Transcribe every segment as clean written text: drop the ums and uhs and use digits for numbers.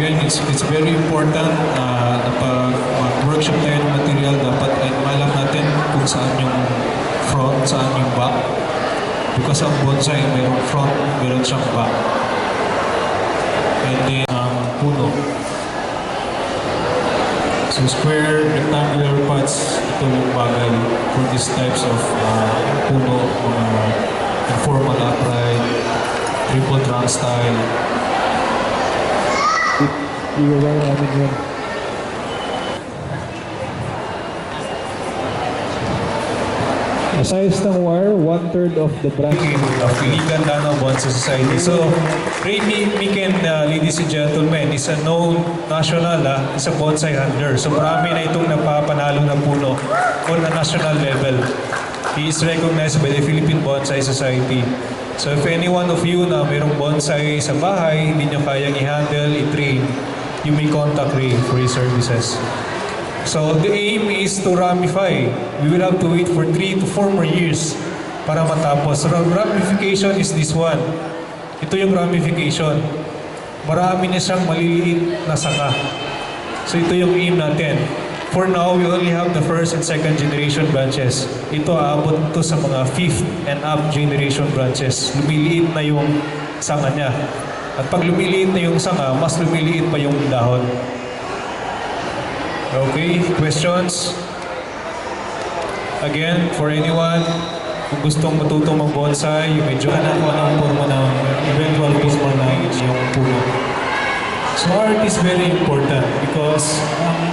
again, it's very important na pag mag-workshop tayo ng material, dapat ay alam natin kung saan yung front, saan yung back. Because ang bonsai, mayroong front, mayroon siyang back. And then, ang puno. So square, rectangular pots, ito yung bagay for these types of puno, informal upright, triple trunk style. Iwawa namin yun. The size ng wire, 1/3 of the branch. Iligan Danao Bonsai Society. So, Ray Miken, ladies and gentlemen, is a known national, is a bonsai handler. So, marami na itong napapanalo na puno on a national level. He is recognized by the Philippine Bonsai Society. So, if any one of you na mayroong bonsai sa bahay, hindi nyo kayang i-handle, i-train, you may contact Ray for his services. So the aim is to ramify. We will have to wait for 3 to 4 more years para matapos. So ramification is this one. Ito yung ramification. Marami na siyang maliliit na sanga. So ito yung aim natin. For now, we only have the first and second generation branches. Ito aabot to sa mga fifth and up generation branches. Lumiliit na yung sanga niya. At pag lumiliit na yung sanga, mas lumiliit pa yung dahon. Okay, questions? Again, for anyone kung gustong matutong mag-bonsai, you may join ako ng forma ng eventual forma ng yung puno. So art is very important because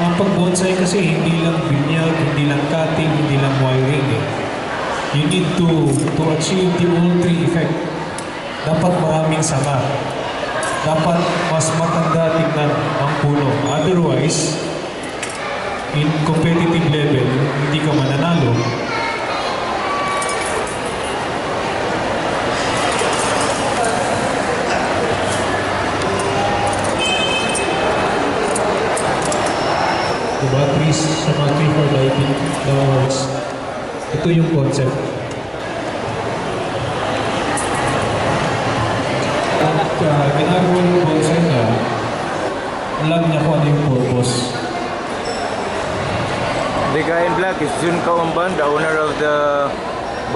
ang pag-bonsai kasi hindi lang binyag, hindi lang cutting, hindi lang wiring. You need to achieve the all three effect. Dapat maraming sanga. Dapat mas matanda tignan ang puno. Otherwise, in competitive level, hindi ka mananalo. The batteries sa mga 3-4 lighting downwards. Ito yung concept. At ginagawa yung bonsai na, alam niya kung ano yung purpose. The guy in black is Jun Kaumban, the owner of the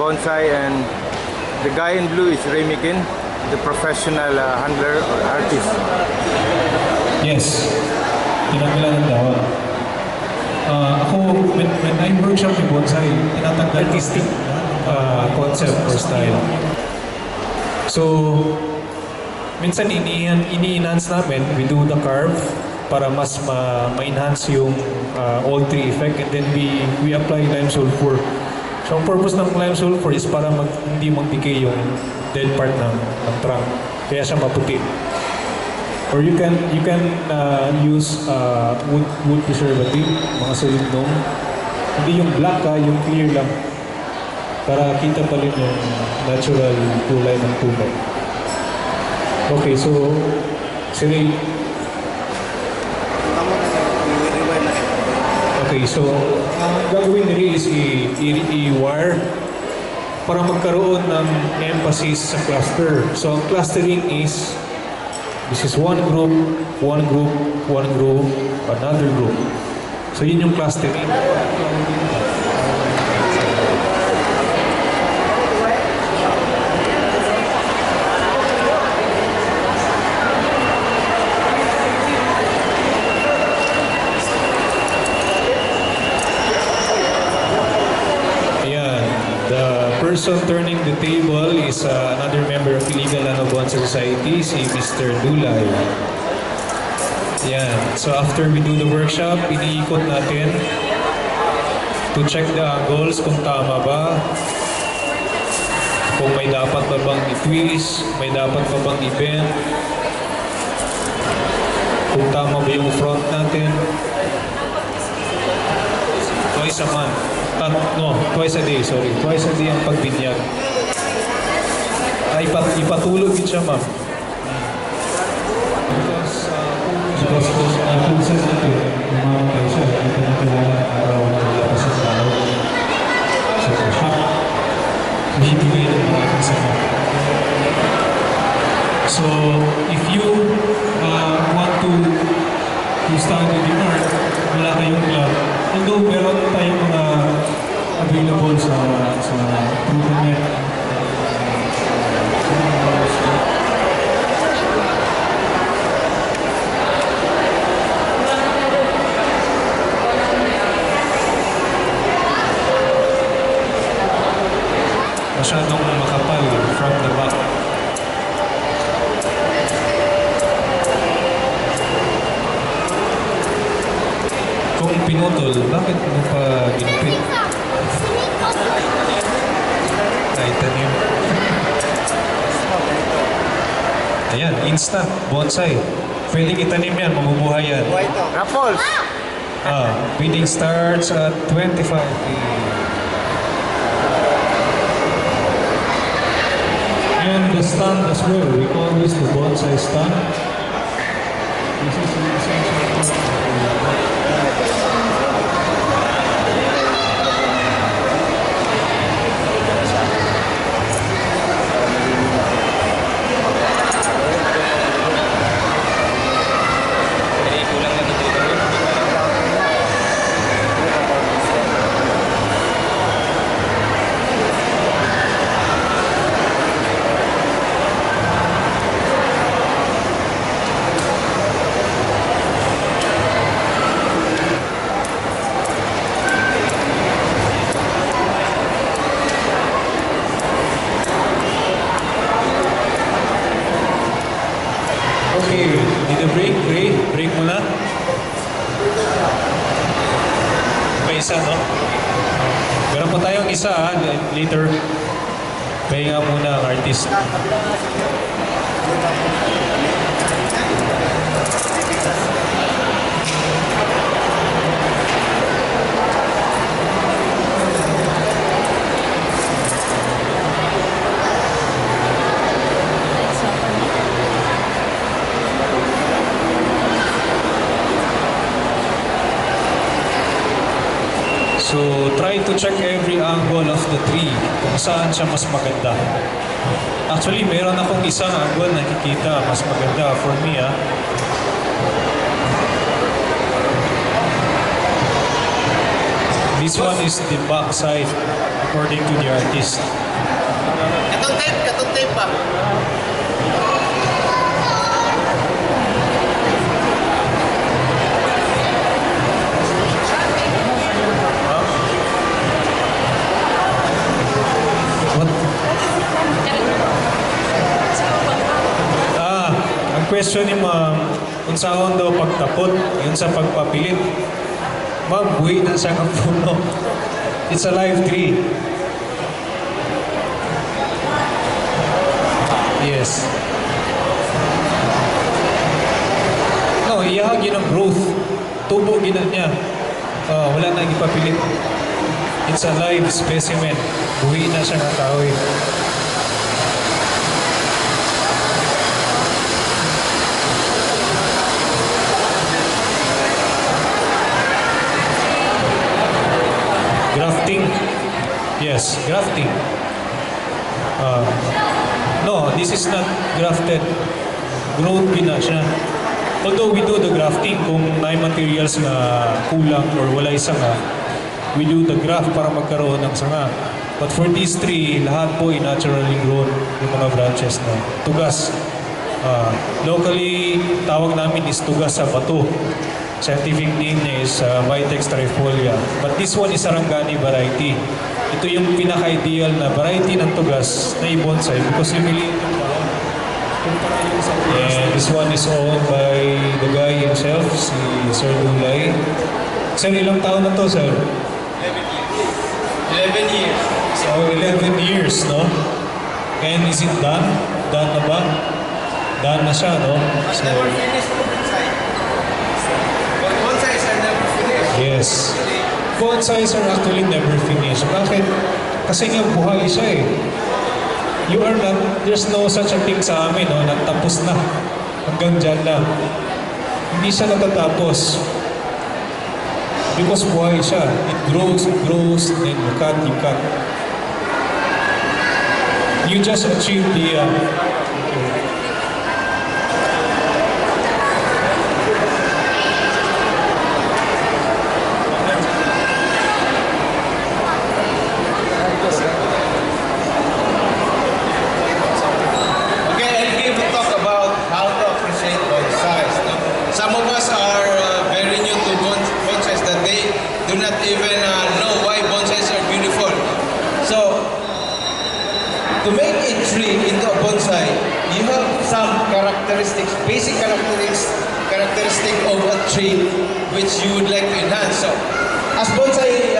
bonsai, and the guy in blue is Ray Miken, the professional handler or artist. Yes, tinanggalan ng dahon. Ako, when I workshop yung bonsai, tinatanggal artistic concept or style. So, minsan ini-enhance namin, we do the carve, para mas ma-enhance yung all three effect, and then we apply lime sulfur. So ang purpose ng lime sulfur is para hindi mag-decay yung dead part ng trunk. Kaya siya maputi. Or you can use wood preservative, mga solidum. Hindi yung black yung clear lang. Para kita pa rin yung natural kulay ng puno. Okay, so sige. Okay, so ang gagawin nila is i-wire para magkaroon ng emphasis sa cluster. So ang clustering is, this is one group, one group, one group, another group. So yun yung clustering. Person turning the table is another member of Iligan Danao Bonsai Society, si Mr. Dulay. Yan. So after we do the workshop, iniikot natin to check the angles kung tama ba, kung may dapat pa bang i-twist, may dapat pa bang i-bend, kung tama ba yung front natin. Twice a month. Twice a day, sorry. Twice a day ang pagbinyag. Ipatulog din siya, ma'am. Because minsan natin, umamatay siya, hindi na kailangan araw na labas ang tao. So, shop. Bibigay ng mga ating sama. So, if you want to study di Mark, wala kayong club. Although meron tayong mga available sa Protonet. Masyadong makapal from the back. Kung pinutol, bakit mo pa ginupit? Ay, tanim. Ayan, instant, bonsai. Pwedeng itanim yan, mabubuhay yan. Raffles! Bidding starts at 25. And the stand as well, we call this the bonsai stand. This is an essential part. Okay, need a break? Break muna. May isa, no? Meron pa tayong isa, later. Pahinga muna ang artist. So, try to check every angle of the tree kung saan siya mas maganda. Actually, meron akong isang angle na nakikita mas maganda for me, This one is the back side according to the artist. Katong tape pa. What? Ang question ni ma'am, kung saan daw pagtapot, yun sa pagpapilit. Ma'am, buhay na siya ng puno. It's a live tree. Yes. No, iyahag yun ang growth. Tubo gina niya. Wala na ipapilit. It's a live specimen. Buhay na siya ng kahoy. Grafting. Yes, grafting. No, this is not grafted. Growth gina siya. Although we do the grafting kung may materials na kulang or wala sanga, we do the graft para magkaroon ng sanga. But for these three, lahat po ay naturally grown yung mga branches na tugas. Locally, tawag namin is tugas sa bato. Scientific name niya is Vitex trifolia. But this one is Sarangani variety. Ito yung pinaka-ideal na variety ng tugas na i-bonsai because lumiliit yung dahon. And this one is owned by the guy himself, si Sir Dulay. Sir, ilang taon na to, sir? 11 years. So, 11 years, no? And is it done? Done na ba? Done na siya, no? So, Never finished the bonsai. But bonsais are never finished. yes. Bonsais are actually never finished. Bakit? Kasi nga buhay siya eh. You are not, there's no such a thing sa amin, no? Natapos na. Hanggang dyan lang. Hindi siya natatapos. Because buhay siya. It grows, then you cut. You just achieve the tree into a bonsai, you have some characteristics, basic characteristic of a tree which you would like to enhance. So, as bonsai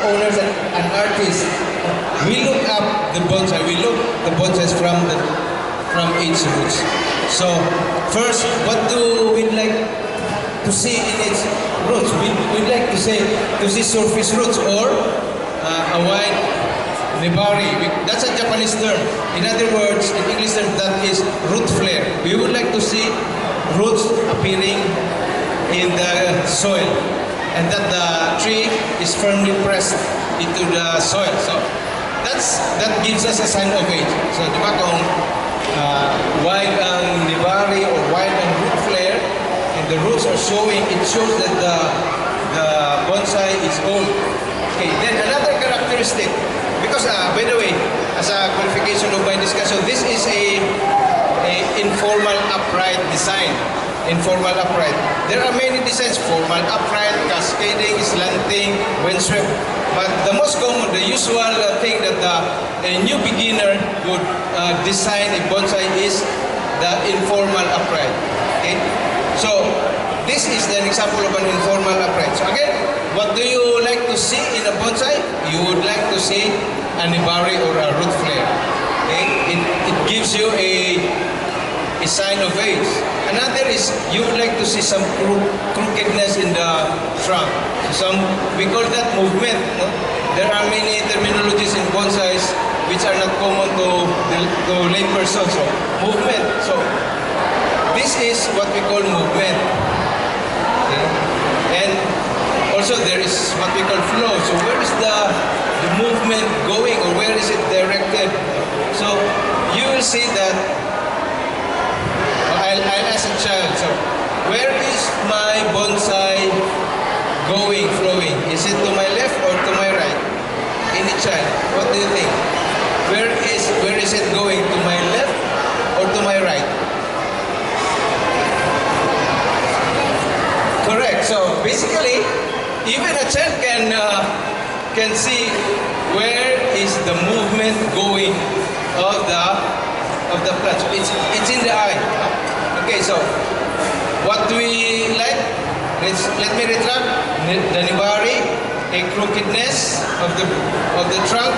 owners and artists, we look up the bonsai. We look the bonsais from its roots. So, first, what do we like to see in its roots? We'd like to see surface roots or a wide nebari. That's a Japanese term. In other words, in English term, that is root flare. We would like to see roots appearing in the soil and that the tree is firmly pressed into the soil. So that gives us a sign of age. So di ba kung wide ang nebari or wide ang root flare and the roots are showing, it shows that the bonsai is old. Okay, then another characteristic, because by the way, as a qualification of my discussion, this is a informal upright design. Informal upright. There are many designs: formal upright, cascading, slanting, wind swept. But the most common, the usual thing that a new beginner would design a bonsai is the informal upright. Okay, so this is an example of an informal upright. So again, what do you like to see in a bonsai? You would like to see a nebari or a root flare. Okay? It gives you a sign of age. Another is you would like to see some crookedness in the trunk. So we call that movement. No? There are many terminologies in bonsais which are not common to lay persons. So movement. So this is what we call movement. Okay? And also there is what we call flow. So where is the movement going or where is it directed? So you will see that I'll ask a child, so where is my bonsai going, flowing? Is it to my left or to my right? Any child, what do you think? Where is it going? To my left or to my right? Correct. So basically, even a child can see where is the movement going of the plant. So it's in the eye. Okay, so what do we like? Let me retract the nebari, a crookedness of the trunk,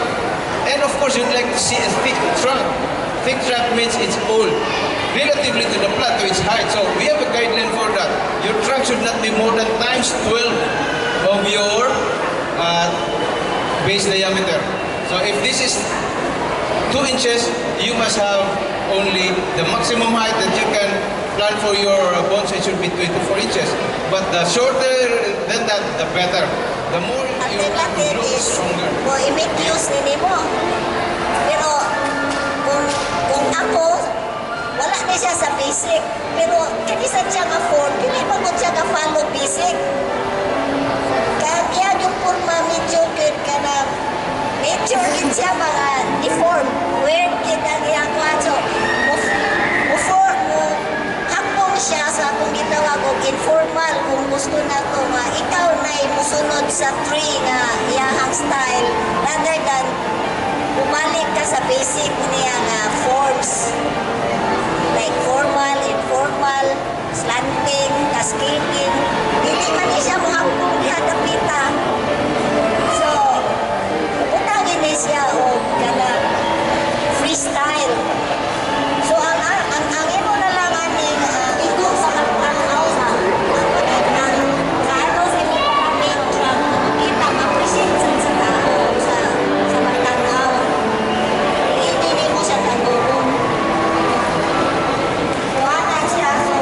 and of course you'd like to see a thick trunk. Thick trunk means it's old, relatively to the plant, to its height. So we have a guideline for that. Your trunk should not be more than times 12 of your base diameter. So if this is 2 inches, you must have only the maximum height that you can plan for your bonsai should be 24 inches. But the shorter than that, the better. The more you Alternative grow, the is stronger. mo i-make use nini mo. Pero kung ako, wala na siya sa basic. Pero kanisan siya nga form, hindi pa ko siya nga follow basic. Kaya yan yung forma medyo good ka na nature din siya mga deform. Weird din ang iyang kwaso. Hapong siya sa akong gitawag og informal kung gusto na to nga ikaw na musunod sa tree nga iyahang style rather than bumalik ka sa basic niya nga forms like formal, informal, slanting, cascading. Hindi man siya mohapong ihadapita. So, utangin niya siya o kana freestyle. So, ang imo na lang aning ikaw sa pagtanaw sa kaano sa imo pagkamit kita ma-present sa tao sa pagtanaw. Hindi mo siya tanong. Wala siya. So,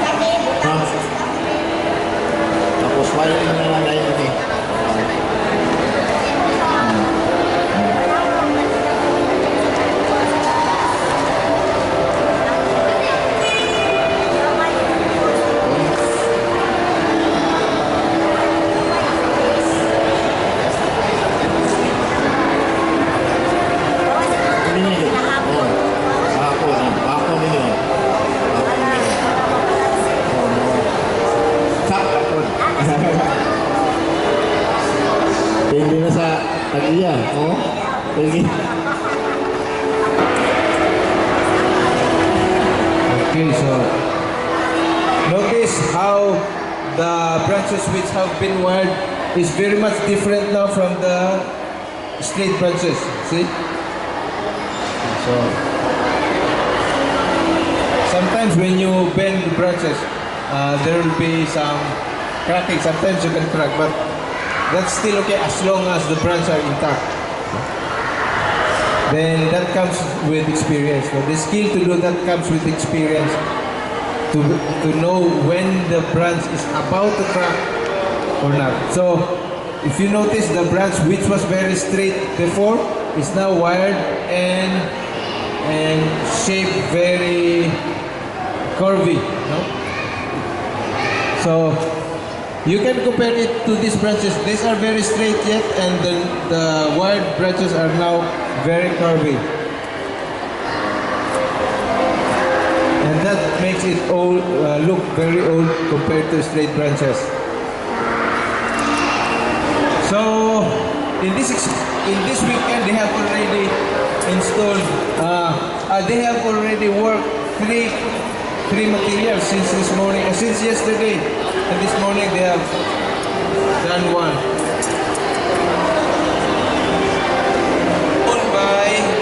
kani butang sa staff. Tapos wala yung nalalay ini. Ini oh. Bako ini. Sakapon. Hindi na sa tagiya, oh. Sige. Okay, so notice how the branches which have been wired is very much different now from the straight branches. See? So sometimes when you bend the branches, there will be some cracking. Sometimes you can crack, but that's still okay as long as the branches are intact. Then that comes with experience. So the skill to do that comes with experience. To know when the branch is about to crack or not. So if you notice, the branch which was very straight before is now wired and shaped very curvy. No? So you can compare it to these branches. These are very straight yet, and the wired branches are now very curvy. And that makes it old, look very old compared to straight branches. So in this weekend, they have already installed. They have already worked three materials since this morning, since yesterday, and this morning they have done one.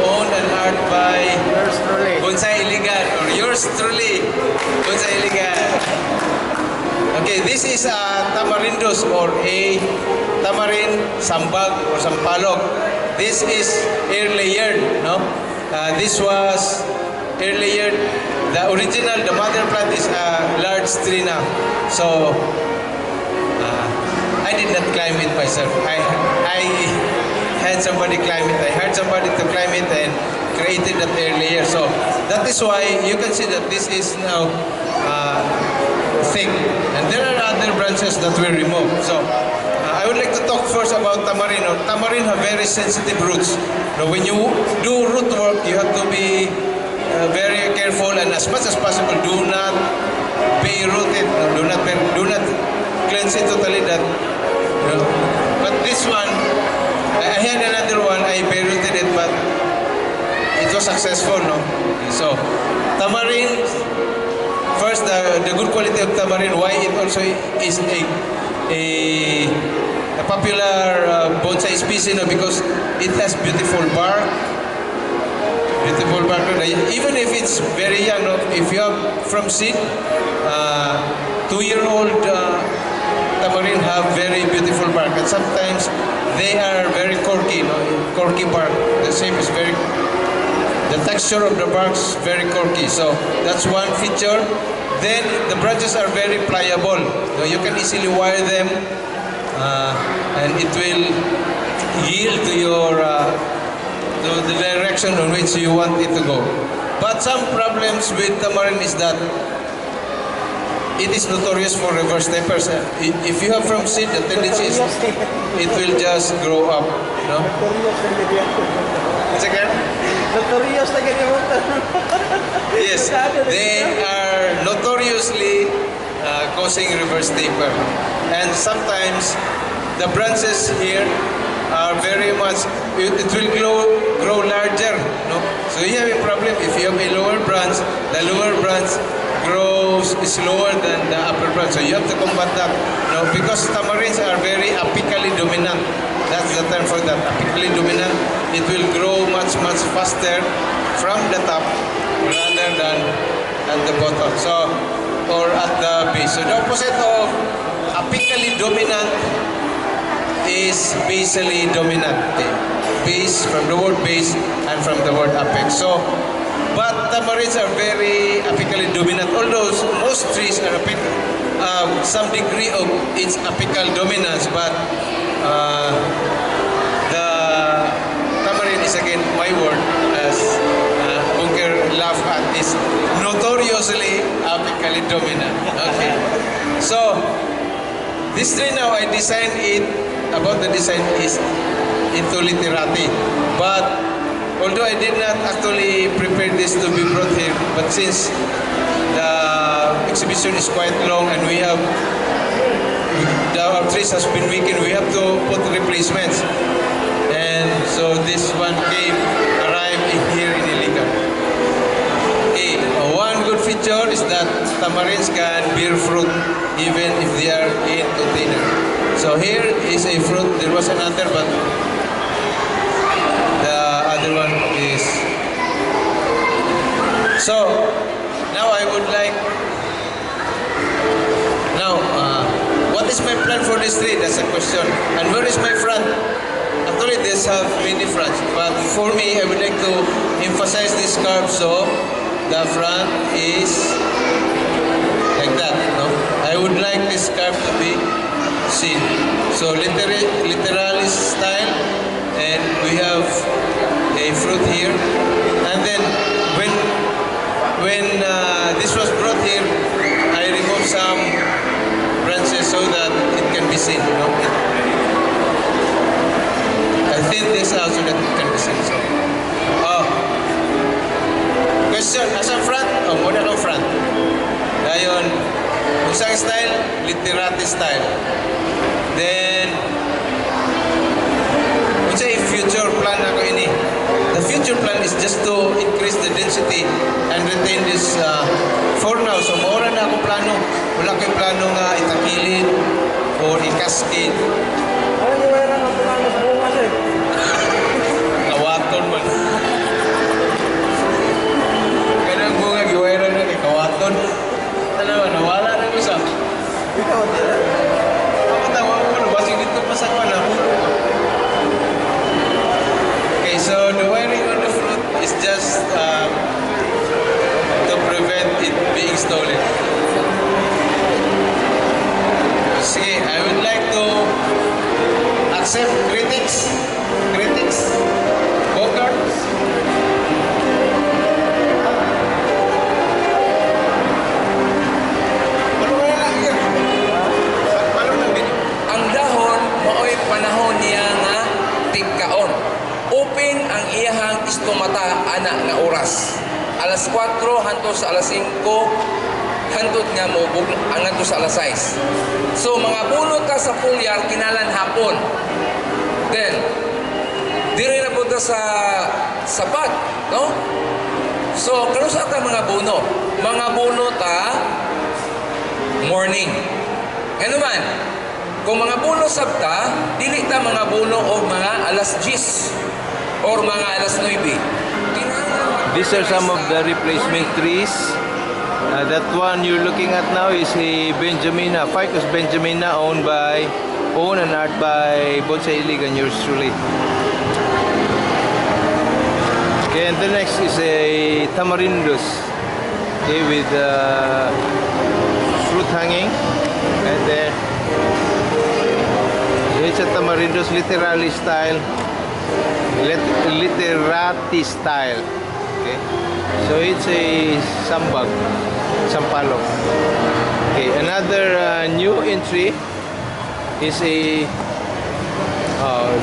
Owned and art by Yours truly. Bonsai Iligan, or yours truly, Bonsai Iligan. Okay, this is a tamarindos or a tamarin sambag or sampalok. This is air layered, no? This was air layered. The original, the mother plant is a large tree now. So I did not climb it myself. I had somebody climb it. I hired somebody to climb it and created that air layer. So that is why you can see that this is now thick. And there are other branches that we remove. So I would like to talk first about tamarin. Tamarin have very sensitive roots. Now, when you do root work, you have to be very careful, and as much as possible, do not root it. Do not cleanse it totally. But this one, I had another one. I rooted it, but it was successful, no? So tamarin. First, the good quality of tamarin. Why it also is a popular bonsai species, no? Because it has beautiful bark. Beautiful bark. Even if it's very young, no? If you have from seed, 2-year-old tamarin have very beautiful bark, and sometimes they are very corky, no? Corky bark. The shape is very. The texture of the bark is very corky, so that's one feature. Then the branches are very pliable. So you can easily wire them, and it will yield to your to the direction on which you want it to go. But some problems with tamarin is that it is notorious for reverse tapers. If you have from seed, the tendency is it will just grow up. No? Once again? Notorious na ganyan mo. Yes, they are notoriously causing reverse taper. And sometimes the branches here are very much, it will grow larger. No? So you have a problem if you have a lower branch, the lower branch grows slower than the upper branch. So you have to combat that. No? Because tamarins are very apically dominant. That's the term for that, apically dominant. It will grow much faster from the top rather than at the bottom. So, or at the base. So the opposite of apically dominant is basally dominant. Okay? Base, from the word base and from the word apex. So, but tamarins are very apically dominant. Although most trees are some degree of its apical dominance, but the tamarin is again my word, as Bunker laugh at, is notoriously apically dominant. Okay. So this tree now I designed it, about the design is into literati. But although I did not actually prepare this to be brought here, but since the exhibition is quite long and we have our trees has been weakened, we have to put replacements. And so this one arrived here in Iligan. Okay, one good feature real fruit, even if they are in container. So here is a fruit. There was another, but the other one is. So now I would like. Now, what is my plan for this tree? That's a question. And where is my front? Actually, this have many fronts, but for me, I would like to emphasize this curve. So the front is like that. No, I would like this curve to be seen. So literalist style, and we have a fruit here. And then when this was brought here, I removed some branches so that it can be seen. No? I think this also that it can be seen. So, question, asa front? Oh, muna kang front. Dayon, usang style, literati style. Then, what's a future plan ako ini? The future plan is just to increase the density and retain this for now. So, maura na ako plano. Wala kay plano nga itakilid or i-cascade. Kawaton man. Kanang bunga giwairan na kay kawaton. Alam mo, nawala na ko sa. Ikaw, ako tawa ko, basig dito pa sa kwan. Okay, so the wiring on the fruit is just to prevent it being stolen. Sige, I would like to accept critics. Bogart. Ang dahon maoy panahon niya nga tigkaon. Open ang iyahang istomata ana nga oras. Alas 4 hantos sa alas 5 hantot nga mo angat sa alas 6. So mga bunot ka sa pulyar kinalan hapon. Then diri na punta sa sapat, no? So kanusa ka mga buno? Mga buno ta morning. Ano man? Kung mga buno sabta, dili ta mga buno o mga alas 10 or mga alas 9. These are some of the replacement trees. That one you're looking at now is a Benjamina, Ficus Benjamina, owned and art by Bonsai Iligan, yours truly. Okay, and the next is a Tamarindus, okay, with fruit hanging, and then it's a Tamarindus literally style, literati style. Okay, so it's a sampalok. Okay, another new entry is a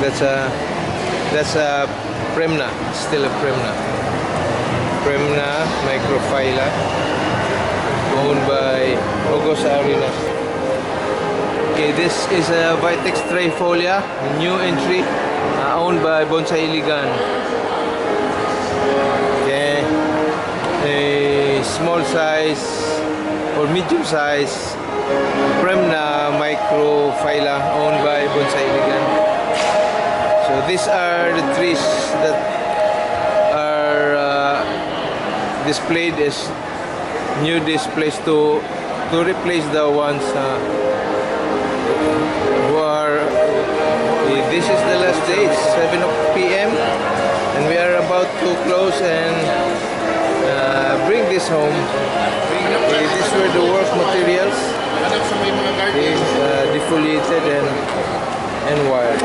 that's a Premna, still a Premna microphylla, owned by August Arinas. Okay, this is a Vitex trifolia, new entry, owned by Bonsai Iligan. Okay, a small size or medium size Premna microphylla, owned by Bonsai Iligan. So these are the trees that are displayed as new displays to replace the ones who are. This is the last day. It's 7 p.m. and we are about to close and bring this home. These were the work materials. Defoliated and wired.